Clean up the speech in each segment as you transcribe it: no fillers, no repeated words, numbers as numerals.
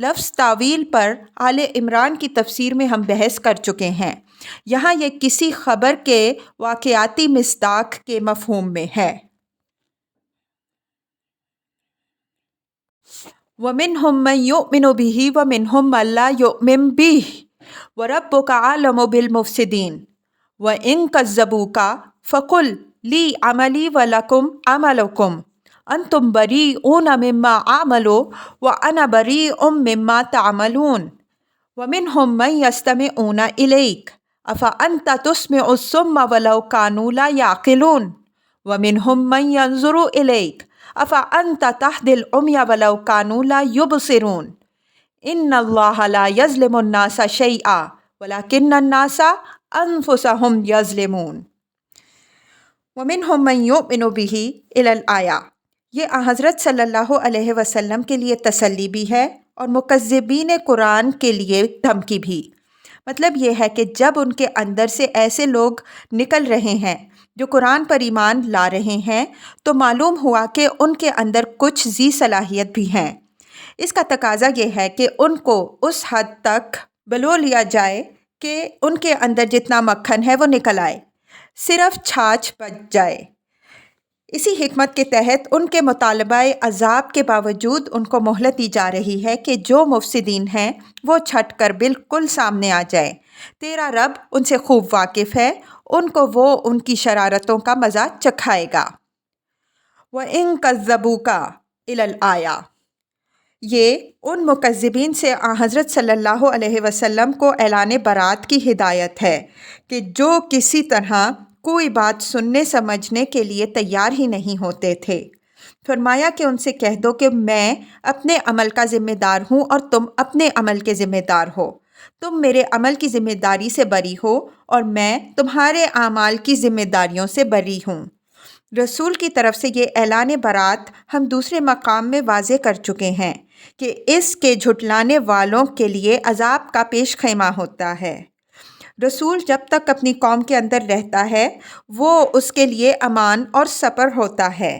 لفظ تعویل پر آل عمران کی تفسیر میں ہم بحث کر چکے ہیں۔ یہاں یہ کسی خبر کے واقعاتی مصداق کے مفہوم میں ہے۔ وَمِنْهُمْ مَنْ يُؤْمِنُ بِهِ وَمِنْهُمْ مَنْ لَا يُؤْمِنُ بِهِ وَرَبُّكَ أَعْلَمُ بِالْمُفْسِدِينَ وَإِنْ كَذَّبُوكَ فَقُلْ لِي عَمَلِي وَلَكُمْ عَمَلُكُمْ أَنْتُمْ بَرِيئُونَ مِمَّا أَعْمَلُ وَأَنَا بَرِيءٌ مِمَّا تَعْمَلُونَ وَمِنْهُمْ مَنْ يَسْتَمِعُونَ إِلَيْكَ أَفَأَنْتَ تُسْمِعُ الصُّمَّ وَلَوْ كَانُوا لَا يَعْقِلُونَ وَمِنْهُمْ مَنْ يَنْظُرُ إِلَيْكَ أَفَأَنْتَ تَهْدِي الْعُمْيَ وَلَوْ كَانُوا لَا يُبْصِرُونَ إِنَّ اللَّهَ لَا يَظْلِمُ النَّاسَ شَيْئًا وَلَكِنَّ النَّاسَ أَنفُسَهُمْ يَظْلِمُونَ وَمِنْهُمْ مَنْ يُؤْمِنُ بِهِ إِلَى الْآيَةِ یہ حضرت صلی اللہ علیہ وسلم کے لیے تسلی بھی ہے اور مکذبین قرآن کے لیے دھمکی بھی۔ مطلب یہ ہے کہ جب ان کے اندر سے ایسے لوگ نکل رہے ہیں جو قرآن پر ایمان لا رہے ہیں تو معلوم ہوا کہ ان کے اندر کچھ ذی صلاحیت بھی ہیں۔ اس کا تقاضا یہ ہے کہ ان کو اس حد تک بلو لیا جائے کہ ان کے اندر جتنا مکھن ہے وہ نکل آئے، صرف چھاچھ بچ جائے۔ اسی حکمت کے تحت ان کے مطالبہ عذاب کے باوجود ان کو مہلت دی جا رہی ہے کہ جو مفسدین ہیں وہ چھٹ کر بالکل سامنے آ جائیں۔ تیرا رب ان سے خوب واقف ہے، ان کو وہ ان کی شرارتوں کا مزہ چکھائے گا۔ وَإِن كَذَّبُوكَ إِلَى الْآيَةِ یہ ان مکذبین سے حضرت صلی اللہ علیہ وسلم کو اعلان برات کی ہدایت ہے کہ جو کسی طرح کوئی بات سننے سمجھنے کے لیے تیار ہی نہیں ہوتے تھے۔ فرمایا کہ ان سے کہہ دو کہ میں اپنے عمل کا ذمہ دار ہوں اور تم اپنے عمل کے ذمہ دار ہو، تم میرے عمل کی ذمہ داری سے بری ہو اور میں تمہارے اعمال کی ذمہ داریوں سے بری ہوں۔ رسول کی طرف سے یہ اعلان برات ہم دوسرے مقام میں واضح کر چکے ہیں کہ اس کے جھٹلانے والوں کے لیے عذاب کا پیش خیمہ ہوتا ہے۔ رسول جب تک اپنی قوم کے اندر رہتا ہے وہ اس کے لیے امان اور صبر ہوتا ہے۔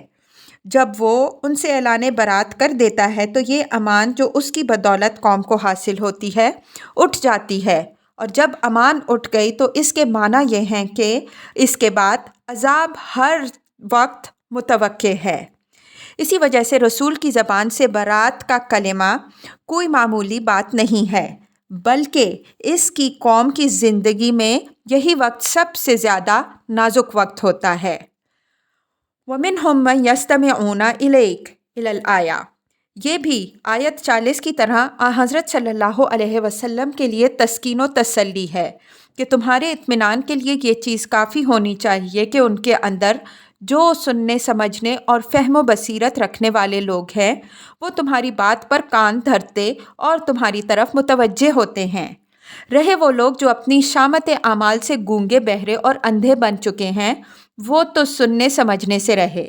جب وہ ان سے اعلان برات کر دیتا ہے تو یہ امان جو اس کی بدولت قوم کو حاصل ہوتی ہے اٹھ جاتی ہے، اور جب امان اٹھ گئی تو اس کے معنی یہ ہیں کہ اس کے بعد عذاب ہر وقت متوقع ہے۔ اسی وجہ سے رسول کی زبان سے برات کا کلمہ کوئی معمولی بات نہیں ہے، بلکہ اس کی قوم کی زندگی میں یہی وقت سب سے زیادہ نازک وقت ہوتا ہے۔ وَمِنْهُمْ مَنْ يَسْتَمِعُونَ إِلَيْكَ إِلَى الْآيَةِ یہ بھی آیت 40 کی طرح حضرت صلی اللہ علیہ وسلم کے لیے تسکین و تسلی ہے کہ تمہارے اطمینان کے لیے یہ چیز کافی ہونی چاہیے کہ ان کے اندر جو سننے سمجھنے اور فہم و بصیرت رکھنے والے لوگ ہیں وہ تمہاری بات پر کان دھرتے اور تمہاری طرف متوجہ ہوتے ہیں۔ رہے وہ لوگ جو اپنی شامت اعمال سے گونگے بہرے اور اندھے بن چکے ہیں وہ تو سننے سمجھنے سے رہے۔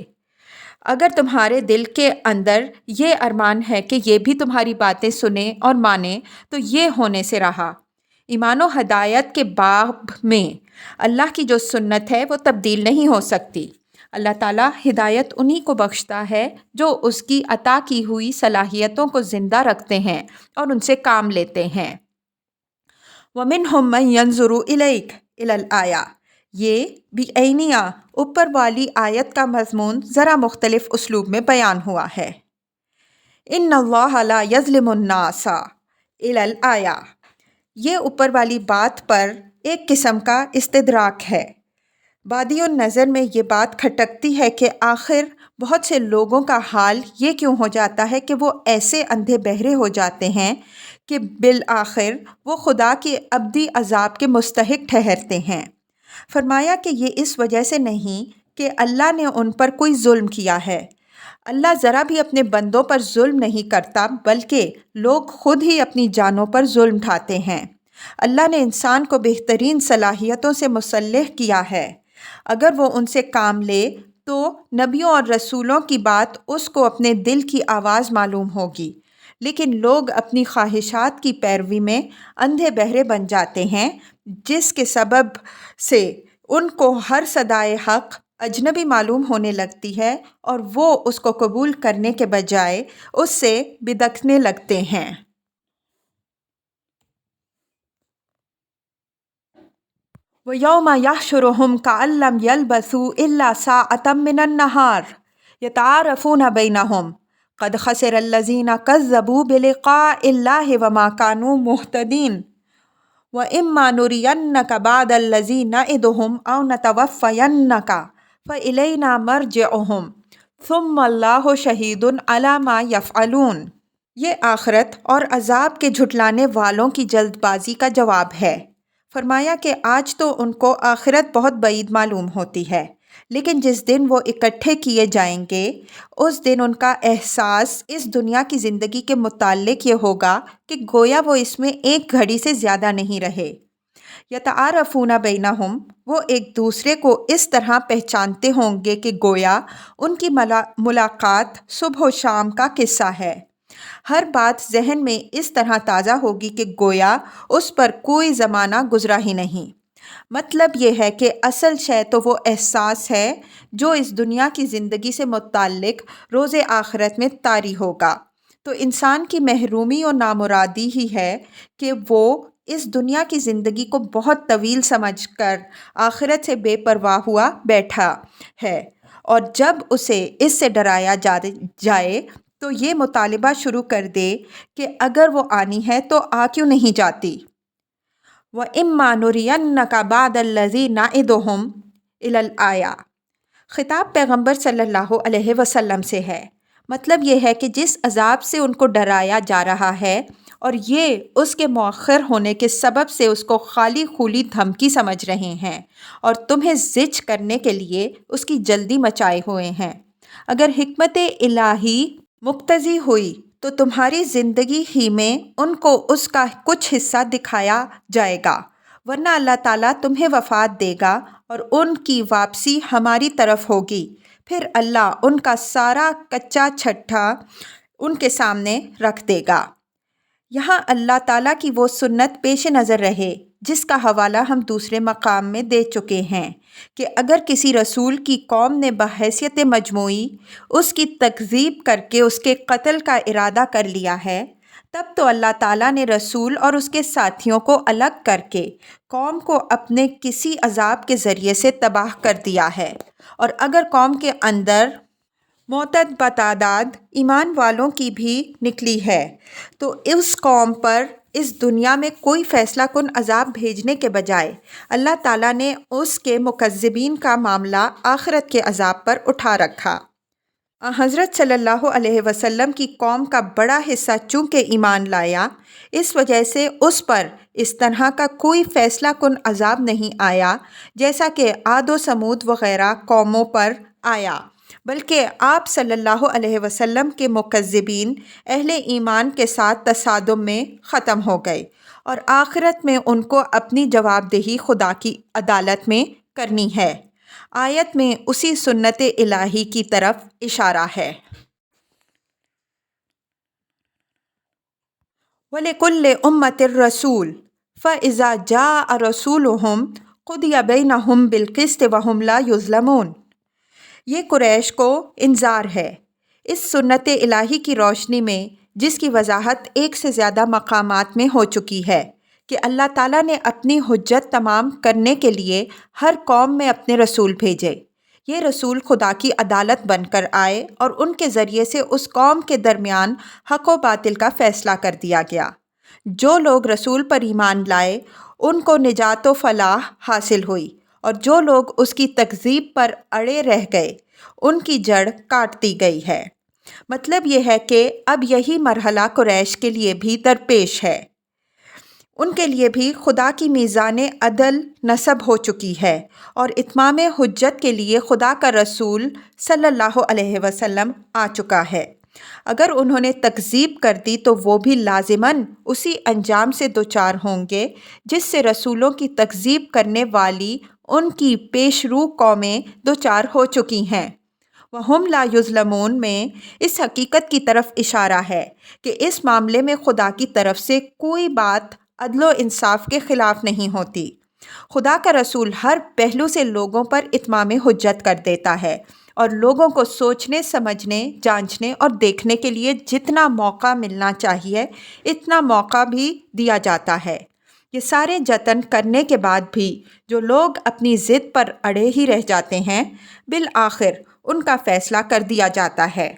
اگر تمہارے دل کے اندر یہ ارمان ہے کہ یہ بھی تمہاری باتیں سنیں اور مانیں تو یہ ہونے سے رہا۔ ایمان و ہدایت کے باب میں اللہ کی جو سنت ہے وہ تبدیل نہیں ہو سکتی۔ اللہ تعالیٰ ہدایت انہی کو بخشتا ہے جو اس کی عطا کی ہوئی صلاحیتوں کو زندہ رکھتے ہیں اور ان سے کام لیتے ہیں۔ وَمِنْهُمْ مَنْ يَنْظُرُ إِلَيْكَ إِلَى الْآيَةِ یہ بھی عینیہ اوپر والی آیت کا مضمون ذرا مختلف اسلوب میں بیان ہوا ہے۔ إِنَّ اللَّهَ لَا يَظْلِمُ النَّاسَ إِلَى الْآيَةِ یہ اوپر والی بات پر ایک قسم کا استدراک ہے۔ بادی النظر میں یہ بات کھٹکتی ہے کہ آخر بہت سے لوگوں کا حال یہ کیوں ہو جاتا ہے کہ وہ ایسے اندھے بہرے ہو جاتے ہیں کہ بالآخر وہ خدا کے ابدی عذاب کے مستحق ٹھہرتے ہیں۔ فرمایا کہ یہ اس وجہ سے نہیں کہ اللہ نے ان پر کوئی ظلم کیا ہے۔ اللہ ذرا بھی اپنے بندوں پر ظلم نہیں کرتا بلکہ لوگ خود ہی اپنی جانوں پر ظلم ڈھاتے ہیں۔ اللہ نے انسان کو بہترین صلاحیتوں سے مسلح کیا ہے۔ اگر وہ ان سے کام لے تو نبیوں اور رسولوں کی بات اس کو اپنے دل کی آواز معلوم ہوگی، لیکن لوگ اپنی خواہشات کی پیروی میں اندھے بہرے بن جاتے ہیں جس کے سبب سے ان کو ہر صدائے حق اجنبی معلوم ہونے لگتی ہے اور وہ اس کو قبول کرنے کے بجائے اس سے بدکنے لگتے ہیں۔ وَيَوْمَ يَحْشُرُهُمْ كَأَن لَّمْ يَلْبَثُوا إِلَّا سَاعَةً مِّنَ النَّهَارِ يَتَعَارَفُونَ بَيْنَهُمْ قَدْ خَسِرَ الَّذِينَ كَذَّبُوا بِلِقَاءِ اللَّهِ وَمَا كَانُوا مُهْتَدِينَ وَإِمَّا نُرِيَنَّكَ بَعْضَ الَّذِي نَعِدُهُمْ أَوْ نَتَوَفَّيَنَّكَ فَإِلَيْنَا مَرْجِعُهُمْ ثُمَّ اللَّهُ شَهِيدٌ عَلَىٰ مَا يَفْعَلُونَ۔ یہ آخرت اور عذاب کے جھٹلانے والوں کی جلد بازی کا جواب ہے۔ فرمایا کہ آج تو ان کو آخرت بہت بعید معلوم ہوتی ہے، لیکن جس دن وہ اکٹھے کیے جائیں گے اس دن ان کا احساس اس دنیا کی زندگی کے متعلق یہ ہوگا کہ گویا وہ اس میں ایک گھڑی سے زیادہ نہیں رہے۔ یتعارفون بینہم، وہ ایک دوسرے کو اس طرح پہچانتے ہوں گے کہ گویا ان کی ملاقات صبح و شام کا قصہ ہے۔ ہر بات ذہن میں اس طرح تازہ ہوگی کہ گویا اس پر کوئی زمانہ گزرا ہی نہیں۔ مطلب یہ ہے کہ اصل شے تو وہ احساس ہے جو اس دنیا کی زندگی سے متعلق روز آخرت میں طاری ہوگا۔ تو انسان کی محرومی و نامرادی ہی ہے کہ وہ اس دنیا کی زندگی کو بہت طویل سمجھ کر آخرت سے بے پرواہ ہوا بیٹھا ہے، اور جب اسے اس سے ڈرایا جائے تو یہ مطالبہ شروع کر دے کہ اگر وہ آنی ہے تو آ کیوں نہیں جاتی۔ وَإِمَّا نُرِيَنَّكَ بَعْضَ الَّذِي نَعِدُهُمْ إِلَى الْآيَةِ، خطاب پیغمبر صلی اللہ علیہ وسلم سے ہے۔ مطلب یہ ہے کہ جس عذاب سے ان کو ڈرایا جا رہا ہے اور یہ اس کے مؤخر ہونے کے سبب سے اس کو خالی خولی دھمکی سمجھ رہے ہیں اور تمہیں زج کرنے کے لیے اس کی جلدی مچائے ہوئے ہیں۔ اگر حکمت الہی مقتضی ہوئی تو تمہاری زندگی ہی میں ان کو اس کا کچھ حصہ دکھایا جائے گا، ورنہ اللہ تعالیٰ تمہیں وفات دے گا اور ان کی واپسی ہماری طرف ہوگی، پھر اللہ ان کا سارا کچا چھٹا ان کے سامنے رکھ دے گا۔ یہاں اللہ تعالیٰ کی وہ سنت پیش نظر رہے جس کا حوالہ ہم دوسرے مقام میں دے چکے ہیں کہ اگر کسی رسول کی قوم نے بحیثیت مجموعی اس کی تکذیب کر کے اس کے قتل کا ارادہ کر لیا ہے، تب تو اللہ تعالیٰ نے رسول اور اس کے ساتھیوں کو الگ کر کے قوم کو اپنے کسی عذاب کے ذریعے سے تباہ کر دیا ہے، اور اگر قوم کے اندر معتد بتعداد ایمان والوں کی بھی نکلی ہے تو اس قوم پر اس دنیا میں کوئی فیصلہ کن عذاب بھیجنے کے بجائے اللہ تعالیٰ نے اس کے مکذبین کا معاملہ آخرت کے عذاب پر اٹھا رکھا۔ حضرت صلی اللہ علیہ وسلم کی قوم کا بڑا حصہ چونکہ ایمان لایا، اس وجہ سے اس پر اس طرح کا کوئی فیصلہ کن عذاب نہیں آیا جیسا کہ عاد و سمود وغیرہ قوموں پر آیا، بلکہ آپ صلی اللہ علیہ وسلم کے مکذبین اہل ایمان کے ساتھ تصادم میں ختم ہو گئے، اور آخرت میں ان کو اپنی جواب دہی خدا کی عدالت میں کرنی ہے۔ آیت میں اسی سنت الہی کی طرف اشارہ ہے۔ وَلِكُلِّ أُمَّةٍ رَسُولٌ فَإِذَا جَاءَ رَسُولُهُمْ قُضِيَ بَيْنَهُمْ بِالْقِسْطِ وَهُمْ لَا يُظْلَمُونَ۔ یہ قریش کو انذار ہے اس سنت الہی کی روشنی میں جس کی وضاحت ایک سے زیادہ مقامات میں ہو چکی ہے کہ اللہ تعالیٰ نے اپنی حجت تمام کرنے کے لیے ہر قوم میں اپنے رسول بھیجے۔ یہ رسول خدا کی عدالت بن کر آئے اور ان کے ذریعے سے اس قوم کے درمیان حق و باطل کا فیصلہ کر دیا گیا۔ جو لوگ رسول پر ایمان لائے ان کو نجات و فلاح حاصل ہوئی، اور جو لوگ اس کی تکذیب پر اڑے رہ گئے ان کی جڑ کاٹ دی گئی ہے۔ مطلب یہ ہے کہ اب یہی مرحلہ قریش کے لیے بھی درپیش ہے، ان کے لیے بھی خدا کی میزان عدل نصب ہو چکی ہے، اور اتمام حجت کے لیے خدا کا رسول صلی اللہ علیہ وسلم آ چکا ہے۔ اگر انہوں نے تکذیب کر دی تو وہ بھی لازماً اسی انجام سے دوچار ہوں گے جس سے رسولوں کی تکذیب کرنے والی ان کی پیش رو قومیں دوچار ہو چکی ہیں۔ وَهُمْ لَا يُظْلَمُونَ میں اس حقیقت کی طرف اشارہ ہے کہ اس معاملے میں خدا کی طرف سے کوئی بات عدل و انصاف کے خلاف نہیں ہوتی۔ خدا کا رسول ہر پہلو سے لوگوں پر اتمام حجت کر دیتا ہے، اور لوگوں کو سوچنے، سمجھنے، جانچنے اور دیکھنے کے لیے جتنا موقع ملنا چاہیے اتنا موقع بھی دیا جاتا ہے۔ یہ سارے جتن کرنے کے بعد بھی جو لوگ اپنی ضد پر اڑے ہی رہ جاتے ہیں، بالآخر ان کا فیصلہ کر دیا جاتا ہے۔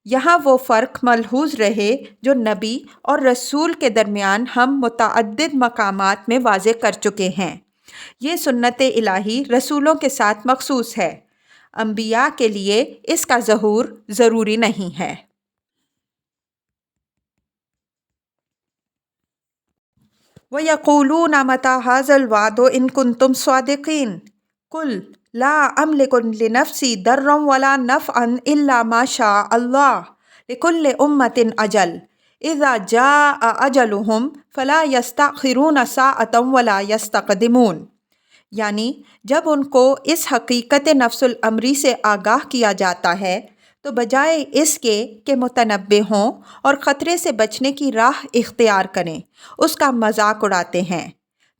یہاں وہ فرق ملحوظ رہے جو نبی اور رسول کے درمیان ہم متعدد مقامات میں واضح کر چکے ہیں۔ یہ سنت الہی رسولوں کے ساتھ مخصوص ہے، انبیاء کے لیے اس کا ظہور ضروری نہیں ہے۔ وَيَقُولُونَ مَتَى هَٰذَا الْوَعْدُ إِن كُنتُمْ صَادِقِينَ قُلْ لَا أَمْلِكُ لِنَفْسِي ضَرًّا وَلَا نَفْعًا إِلَّا مَا شَاءَ اللَّهُ لِكُلِّ أُمَّةٍ أَجَلٌ إِذَا جَاءَ أَجَلُهُمْ فَلَا يَسْتَأْخِرُونَ سَاعَةً وَلَا يَسْتَقْدِمُونَ، یعنی جب ان کو اس حقیقت نفس الامری سے آگاہ کیا جاتا ہے تو بجائے اس کے کہ متنبہ ہوں اور خطرے سے بچنے کی راہ اختیار کریں، اس کا مذاق اڑاتے ہیں۔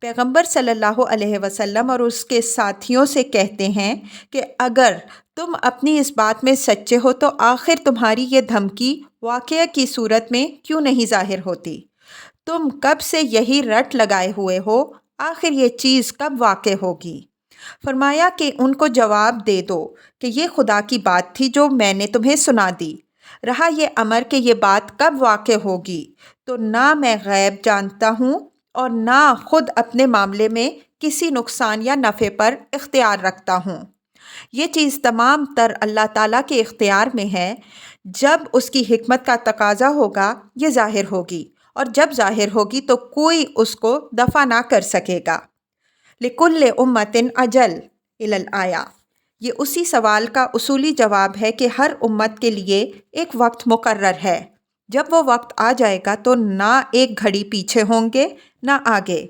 پیغمبر صلی اللہ علیہ وسلم اور اس کے ساتھیوں سے کہتے ہیں کہ اگر تم اپنی اس بات میں سچے ہو تو آخر تمہاری یہ دھمکی واقعہ کی صورت میں کیوں نہیں ظاہر ہوتی؟ تم کب سے یہی رٹ لگائے ہوئے ہو، آخر یہ چیز کب واقع ہوگی؟ فرمایا کہ ان کو جواب دے دو کہ یہ خدا کی بات تھی جو میں نے تمہیں سنا دی۔ رہا یہ امر کہ یہ بات کب واقع ہوگی، تو نہ میں غیب جانتا ہوں اور نہ خود اپنے معاملے میں کسی نقصان یا نفع پر اختیار رکھتا ہوں۔ یہ چیز تمام تر اللہ تعالیٰ کے اختیار میں ہے۔ جب اس کی حکمت کا تقاضا ہوگا یہ ظاہر ہوگی، اور جب ظاہر ہوگی تو کوئی اس کو دفع نہ کر سکے گا۔ لِكُلِّ أُمَّةٍ أَجَلٌ الآیہ، یہ اسی سوال کا اصولی جواب ہے کہ ہر امت کے لیے ایک وقت مقرر ہے۔ جب وہ وقت آ جائے گا تو نہ ایک گھڑی پیچھے ہوں گے نہ آگے۔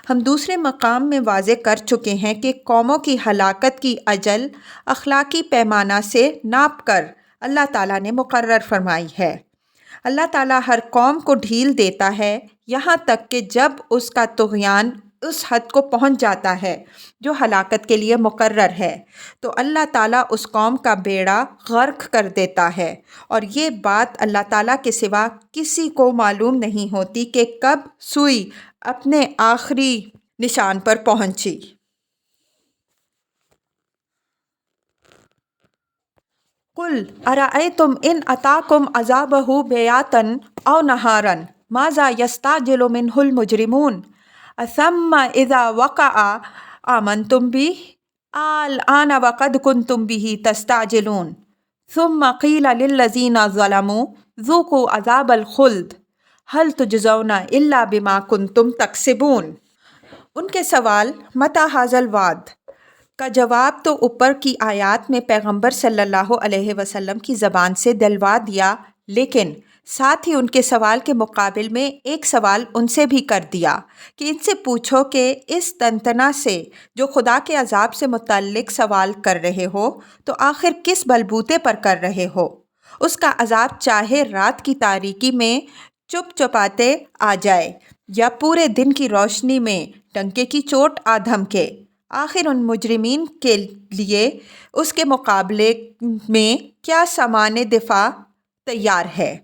ہم دوسرے مقام میں واضح کر چکے ہیں کہ قوموں کی ہلاکت کی اجل اخلاقی پیمانہ سے ناپ کر اللہ تعالیٰ نے مقرر فرمائی ہے۔ اللہ تعالیٰ ہر قوم کو ڈھیل دیتا ہے یہاں تک کہ جب اس کا طغیان اس حد کو پہنچ جاتا ہے جو ہلاکت کے لیے مقرر ہے تو اللہ تعالیٰ اس قوم کا بیڑا غرق کر دیتا ہے، اور یہ بات اللہ تعالیٰ کے سوا کسی کو معلوم نہیں ہوتی کہ کب سوئی اپنے آخری نشان پر پہنچی۔ قُلْ أَرَأَيْتُمْ إِنْ أَتَاكُمْ عَذَابُهُ بَيَاتًا أَوْ نَهَارًا مَاذَا يَسْتَعْجِلُ مِنْهُ الْمُجْرِمُونَ أَثُمَّ إِذَا وَقَعَ آمَنْتُمْ بِهِ الْآنَ وَقَدْ كُنْتُمْ بِهِ تَسْتَعْجِلُونَ ثُمَّ قِيلَ لِلَّذِينَ ظَلَمُوا ذُوقُوا عَذَابَ الْخُلْدِ هَلْ تُجْزَوْنَ إِلَّا بِمَا كُنْتُمْ تَكْسِبُونَ۔ ان کے سوال مَتَى هَٰذَا الْوَعْدُ کا جواب تو اوپر کی آیات میں پیغمبر صلی اللہ علیہ وسلم کی زبان سے دلوا دیا، لیکن ساتھ ہی ان کے سوال کے مقابل میں ایک سوال ان سے بھی کر دیا کہ ان سے پوچھو کہ اس تنتنا سے جو خدا کے عذاب سے متعلق سوال کر رہے ہو تو آخر کس بلبوتے پر کر رہے ہو؟ اس کا عذاب چاہے رات کی تاریکی میں چپ چپاتے آ جائے یا پورے دن کی روشنی میں ڈنکے کی چوٹ آ دھمکے، آخر ان مجرمین کے لیے اس کے مقابلے میں کیا سامان دفاع تیار ہے؟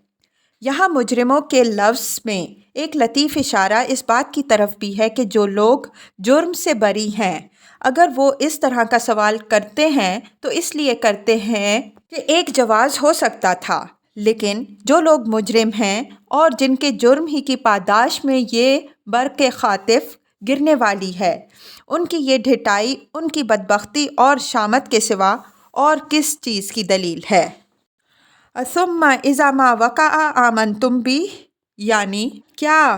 یہاں مجرموں کے لفظ میں ایک لطیف اشارہ اس بات کی طرف بھی ہے کہ جو لوگ جرم سے بری ہیں اگر وہ اس طرح کا سوال کرتے ہیں تو اس لیے کرتے ہیں کہ ایک جواز ہو سکتا تھا، لیکن جو لوگ مجرم ہیں اور جن کے جرم ہی کی پاداش میں یہ برق خاطف گرنے والی ہے، ان کی یہ ڈھٹائی ان کی بدبختی اور شامت کے سوا اور کس چیز کی دلیل ہے؟ ثم اذا ما وقع آمنتم بہ، یعنی کیا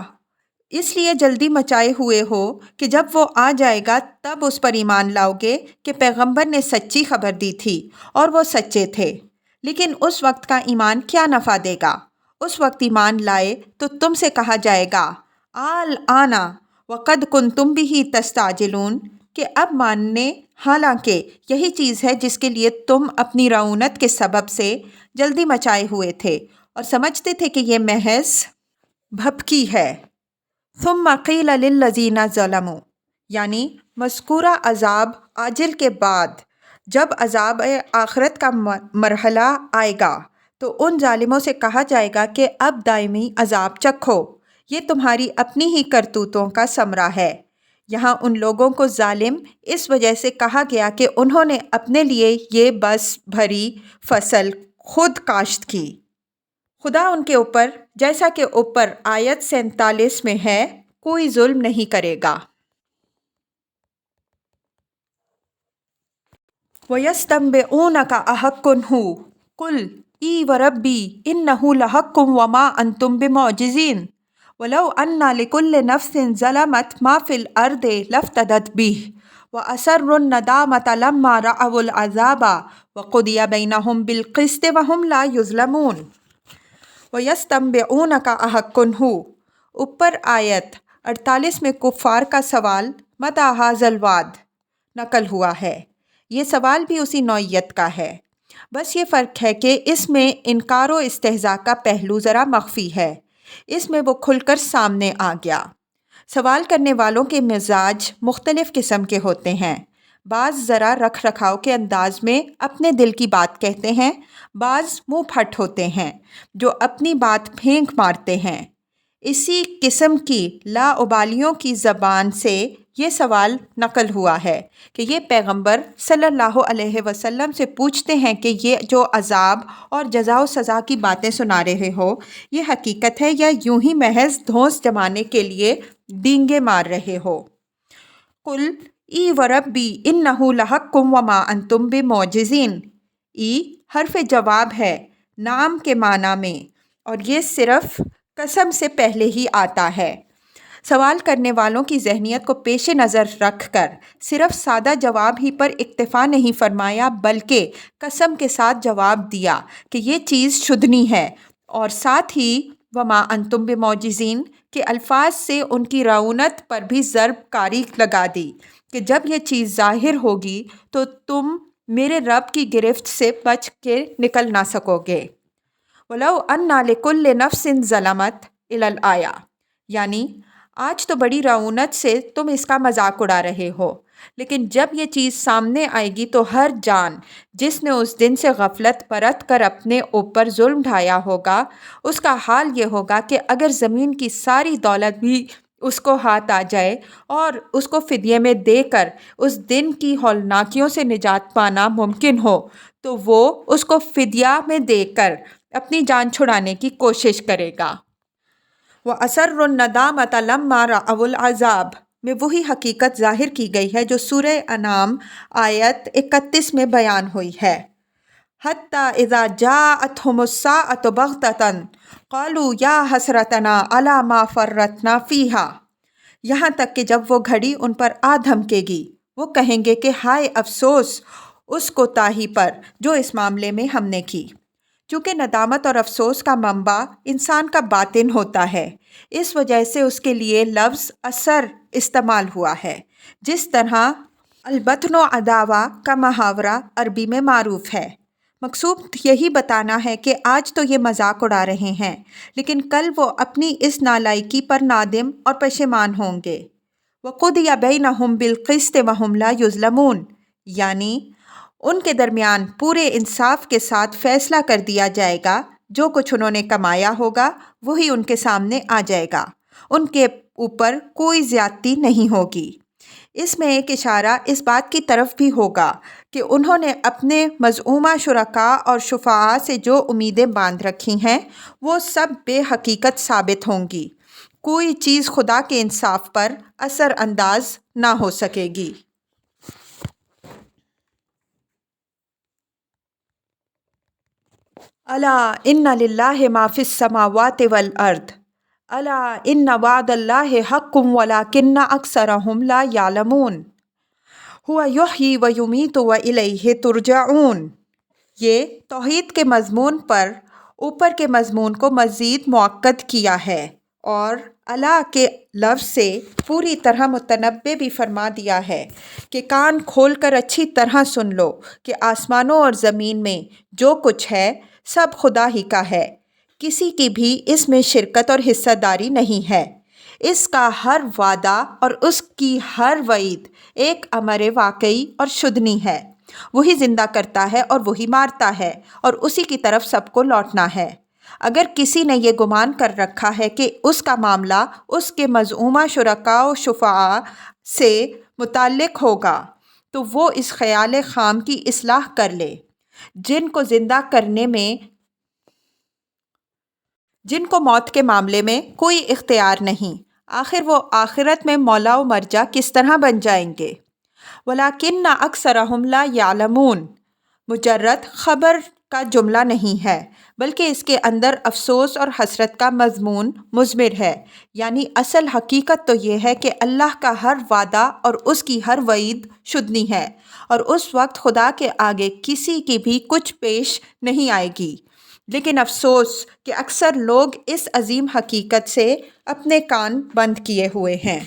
اس لیے جلدی مچائے ہوئے ہو کہ جب وہ آ جائے گا تب اس پر ایمان لاؤ گے کہ پیغمبر نے سچی خبر دی تھی اور وہ سچے تھے، لیکن اس وقت کا ایمان کیا نفع دے گا؟ اس وقت ایمان لائے تو تم سے کہا جائے گا الآن وقد کنتم بہ تستعجلون، کہ اب ماننے، حالانکہ یہی چیز ہے جس کے لیے تم اپنی رعونت کے سبب سے جلدی مچائے ہوئے تھے اور سمجھتے تھے کہ یہ محض بھپکی ہے۔ ثم قیل للذین ظلموا، یعنی مذکورہ عذاب عاجل کے بعد جب عذاب آخرت کا مرحلہ آئے گا تو ان ظالموں سے کہا جائے گا کہ اب دائمی عذاب چکھو، یہ تمہاری اپنی ہی کرتوتوں کا ثمرہ ہے۔ یہاں ان لوگوں کو ظالم اس وجہ سے کہا گیا کہ انہوں نے اپنے لیے یہ بس بھری فصل خود کاشت کی۔ خدا ان کے اوپر، جیسا کہ اوپر آیت 47 میں ہے، کوئی ظلم نہیں کرے گا۔ وَيَسْتَنبِئُونَكَ أَحَقٌّ هُوَ قُلْ إِي وَرَبِّي إِنَّهُ لَحَقٌّ وَمَا أَنْتُمْ بِمُعْجِزِينَ وَلَوْ أَنَّ لِكُلِّ نَفْسٍ ظَلَمَتْ مَا فِي الْأَرْضِ لَافْتَدَتْ بِهِ وَأَسَرُّوا النَّدَامَةَ لَمَّا رَأَوُا الْعَذَابَ وَقُضِيَ بَيْنَهُم بِالْقِسْطِ وَهُمْ لَا يُظْلَمُونَ۔ وَيَسْتَنبِئُونَكَ أَحَقٌّ هُوَ، اوپر آیت 48 میں کفار کا سوال متى هذا الوعد نقل ہوا ہے۔ یہ سوال بھی اسی نوعیت کا ہے، بس یہ فرق ہے کہ اس میں انکار و استہزاء کا پہلو ذرا مخفی ہے، اس میں وہ کھل کر سامنے آ گیا۔ سوال کرنے والوں کے مزاج مختلف قسم کے ہوتے ہیں۔ بعض ذرا رکھ رکھاؤ کے انداز میں اپنے دل کی بات کہتے ہیں، بعض منہ پھٹ ہوتے ہیں جو اپنی بات پھینک مارتے ہیں۔ اسی قسم کی لاابالیوں کی زبان سے یہ سوال نقل ہوا ہے کہ یہ پیغمبر صلی اللہ علیہ وسلم سے پوچھتے ہیں کہ یہ جو عذاب اور جزا و سزا کی باتیں سنا رہے ہو، یہ حقیقت ہے یا یوں ہی محض دھونس جمانے کے لیے ڈینگے مار رہے ہو۔ قُلْ ای وربی انہ لحق وما انتم بمعجزین۔ ای حرف جواب ہے نام کے معنی میں، اور یہ صرف قسم سے پہلے ہی آتا ہے۔ سوال کرنے والوں کی ذہنیت کو پیش نظر رکھ کر صرف سادہ جواب ہی پر اکتفا نہیں فرمایا، بلکہ قسم کے ساتھ جواب دیا کہ یہ چیز شدنی ہے، اور ساتھ ہی وما انتم بمعجزین کے الفاظ سے ان کی رعونت پر بھی ضرب کاری لگا دی کہ جب یہ چیز ظاہر ہوگی تو تم میرے رب کی گرفت سے بچ کے نکل نہ سکو گے۔ وَلَوْ أَنَّ لِكُلِّ نَفْسٍ ظَلَمَتْ إِلَى الْآيَةِ، یعنی آج تو بڑی رعونت سے تم اس کا مذاق اڑا رہے ہو، لیکن جب یہ چیز سامنے آئے گی تو ہر جان جس نے اس دن سے غفلت برت کر اپنے اوپر ظلم ڈھایا ہوگا، اس کا حال یہ ہوگا کہ اگر زمین کی ساری دولت بھی اس کو ہاتھ آ جائے اور اس کو فدیے میں دے کر اس دن کی ہولناکیوں سے نجات پانا ممکن ہو تو وہ اس کو فدیہ میں دے کر اپنی جان چھڑانے کی کوشش کرے گا۔ وَأَسَرُّوا النَّدَامَةَ لَمَّا رَأَوُا الْعَذَابَ میں وہی حقیقت ظاہر کی گئی ہے جو سورہ انعام آیت 31 میں بیان ہوئی ہے۔ حَتَّى إِذَا جَاءَتْهُمُ السَّاعَةُ بَغْتَةً قَالُوا يَا حَسْرَتَنَا عَلَى مَا فَرَّطْنَا فِيهَا، یہاں تک کہ جب وہ گھڑی ان پر آ دھمکے گی، وہ کہیں گے کہ ہائے افسوس اس کوتاہی پر جو اس معاملے میں ہم نے کی۔ چونکہ ندامت اور افسوس کا منبع انسان کا باطن ہوتا ہے، اس وجہ سے اس کے لیے لفظ اثر استعمال ہوا ہے، جس طرح البطن عداوہ کا محاورہ عربی میں معروف ہے۔ مقصود یہی بتانا ہے کہ آج تو یہ مذاق اڑا رہے ہیں، لیکن کل وہ اپنی اس نالائکی پر نادم اور پشیمان ہوں گے۔ وَقُضِیَ بَیْنَهُم بِالْقِسْطِ وَهُمْ لَا يُظْلَمُونَ، یعنی ان کے درمیان پورے انصاف کے ساتھ فیصلہ کر دیا جائے گا، جو کچھ انہوں نے کمایا ہوگا وہی ان کے سامنے آ جائے گا، ان کے اوپر کوئی زیادتی نہیں ہوگی۔ اس میں ایک اشارہ اس بات کی طرف بھی ہوگا کہ انہوں نے اپنے مزعومہ شرکاء اور شفعاء سے جو امیدیں باندھ رکھی ہیں وہ سب بے حقیقت ثابت ہوں گی، کوئی چیز خدا کے انصاف پر اثر انداز نہ ہو سکے گی۔ الا ان للہ ما فی السماوات والارض الا ان وعد اللہ حق ولکن اکثرہم لا یعلمون هو یحیی ویمیت والیہ ترجعون۔ یہ توحید کے مضمون پر اوپر کے مضمون کو مزید مؤکد کیا ہے، اور اللہ کے لفظ سے پوری طرح متنبع بھی فرما دیا ہے کہ کان کھول کر اچھی طرح سن لو کہ آسمانوں اور زمین میں جو کچھ ہے سب خدا ہی کا ہے، کسی کی بھی اس میں شرکت اور حصہ داری نہیں ہے۔ اس کا ہر وعدہ اور اس کی ہر وعید ایک امر واقعی اور شدنی ہے۔ وہی زندہ کرتا ہے اور وہی مارتا ہے، اور اسی کی طرف سب کو لوٹنا ہے۔ اگر کسی نے یہ گمان کر رکھا ہے کہ اس کا معاملہ اس کے مزعومہ شرکاء و شفعاء سے متعلق ہوگا تو وہ اس خیال خام کی اصلاح کر لے۔ جن کو موت کے معاملے میں کوئی اختیار نہیں، آخر وہ آخرت میں مولا و مرجع کس طرح بن جائیں گے؟ وَلَٰكِنَّ أَكْثَرَهُمْ لَا يَعْلَمُونَ مجرد خبر کا جملہ نہیں ہے، بلکہ اس کے اندر افسوس اور حسرت کا مضمون مضمر ہے۔ یعنی اصل حقیقت تو یہ ہے کہ اللہ کا ہر وعدہ اور اس کی ہر وعید شدنی ہے، اور اس وقت خدا کے آگے کسی کی بھی کچھ پیش نہیں آئے گی۔ لیکن افسوس کہ اکثر لوگ اس عظیم حقیقت سے اپنے کان بند کیے ہوئے ہیں۔